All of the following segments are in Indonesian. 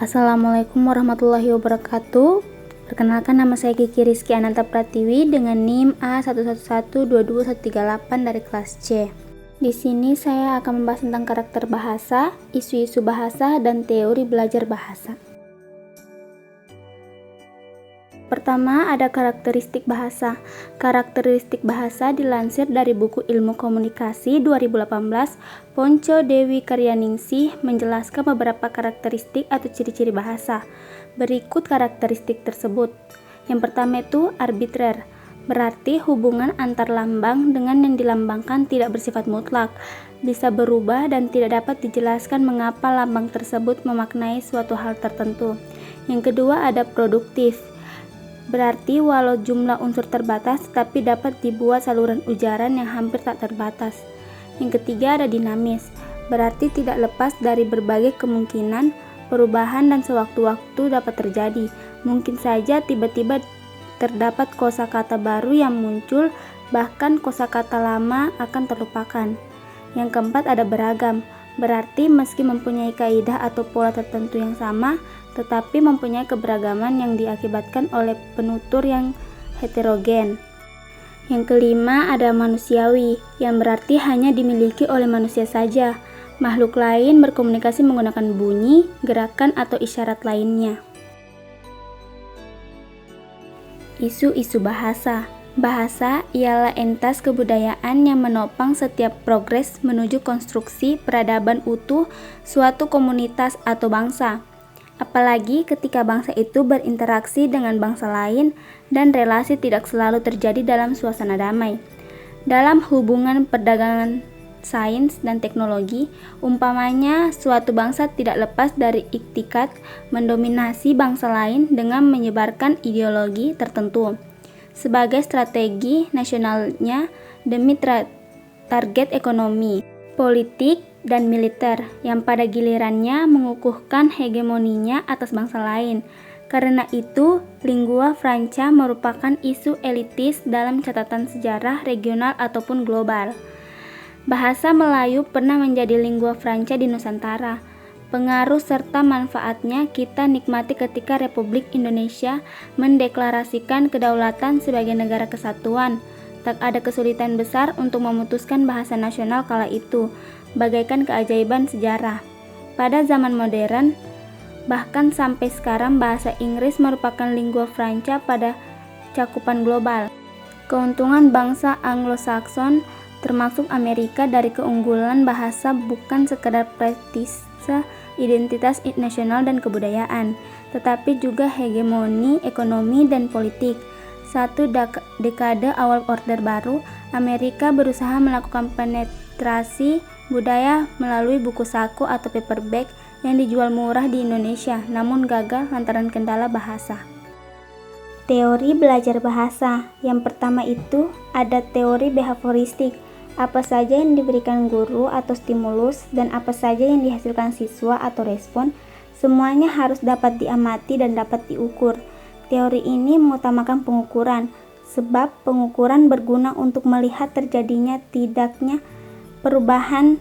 Assalamualaikum warahmatullahi wabarakatuh. Perkenalkan, nama saya Kiki Rizky Ananta Pratiwi dengan NIM A11122138 dari kelas C. Di sini saya akan membahas tentang karakter bahasa, isu-isu bahasa, dan teori belajar bahasa. Pertama, ada karakteristik bahasa. Karakteristik bahasa dilansir dari buku Ilmu Komunikasi 2018, Ponco Dewi Karyaningsih menjelaskan beberapa karakteristik atau ciri-ciri bahasa. Berikut karakteristik tersebut. Yang pertama itu arbitrer, berarti hubungan antar lambang dengan yang dilambangkan tidak bersifat mutlak, bisa berubah dan tidak dapat dijelaskan mengapa lambang tersebut memaknai suatu hal tertentu. Yang kedua ada produktif, berarti walau jumlah unsur terbatas tetapi dapat dibuat saluran ujaran yang hampir tak terbatas. Yang ketiga ada dinamis, berarti tidak lepas dari berbagai kemungkinan, perubahan dan sewaktu-waktu dapat terjadi. Mungkin saja tiba-tiba terdapat kosakata baru yang muncul, bahkan kosakata lama akan terlupakan. Yang keempat ada beragam, berarti meski mempunyai kaidah atau pola tertentu yang sama, tetapi mempunyai keberagaman yang diakibatkan oleh penutur yang heterogen. Yang kelima ada manusiawi, yang berarti hanya dimiliki oleh manusia saja. Makhluk lain berkomunikasi menggunakan bunyi, gerakan, atau isyarat lainnya. Isu-isu bahasa. Bahasa ialah entitas kebudayaan yang menopang setiap progres menuju konstruksi peradaban utuh suatu komunitas atau bangsa. Apalagi ketika bangsa itu berinteraksi dengan bangsa lain dan relasi tidak selalu terjadi dalam suasana damai. Dalam hubungan perdagangan sains dan teknologi, umpamanya suatu bangsa tidak lepas dari iktikat mendominasi bangsa lain dengan menyebarkan ideologi tertentu sebagai strategi nasionalnya demi target ekonomi, politik, dan militer yang pada gilirannya mengukuhkan hegemoninya atas bangsa lain. Karena itu, lingua franca merupakan isu elitis dalam catatan sejarah regional ataupun global. Bahasa Melayu pernah menjadi lingua franca di Nusantara. Pengaruh serta manfaatnya kita nikmati ketika Republik Indonesia mendeklarasikan kedaulatan sebagai negara kesatuan. Tak ada kesulitan besar untuk memutuskan bahasa nasional kala itu, bagaikan keajaiban sejarah. Pada zaman modern, bahkan sampai sekarang bahasa Inggris merupakan lingua franca pada cakupan global. Keuntungan bangsa Anglo-Saxon termasuk Amerika dari keunggulan bahasa bukan sekadar prestise identitas nasional dan kebudayaan, tetapi juga hegemoni ekonomi dan politik. Satu dekade awal Orde Baru, Amerika berusaha melakukan penetrasi budaya melalui buku saku atau paperback yang dijual murah di Indonesia, namun gagal lantaran kendala bahasa. Teori belajar bahasa. Yang pertama itu ada teori behavioristik. Apa saja yang diberikan guru atau stimulus dan apa saja yang dihasilkan siswa atau respon, semuanya harus dapat diamati dan dapat diukur. Teori ini mengutamakan pengukuran, sebab pengukuran berguna untuk melihat terjadinya tidaknya perubahan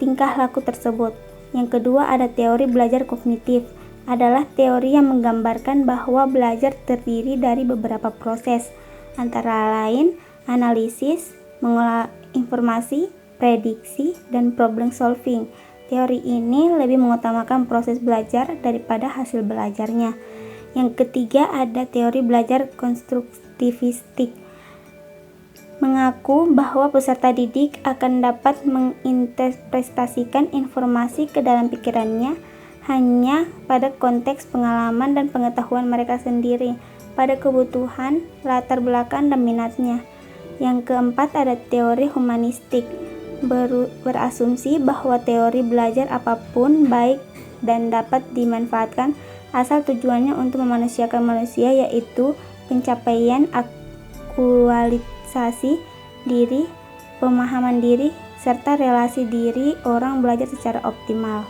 tingkah laku tersebut. Yang kedua ada teori belajar kognitif, adalah teori yang menggambarkan bahwa belajar terdiri dari beberapa proses, antara lain analisis, mengolah informasi, prediksi, dan problem solving. Teori ini lebih mengutamakan proses belajar daripada hasil belajarnya. Yang ketiga ada teori belajar konstruktivistik, mengaku bahwa peserta didik akan dapat menginterpretasikan informasi ke dalam pikirannya hanya pada konteks pengalaman dan pengetahuan mereka sendiri, pada kebutuhan, latar belakang, dan minatnya. Yang keempat ada teori humanistik, berasumsi bahwa teori belajar apapun baik dan dapat dimanfaatkan asal tujuannya untuk memanusiakan manusia, yaitu pencapaian aktualisasi diri, pemahaman diri, serta relasi diri orang belajar secara optimal.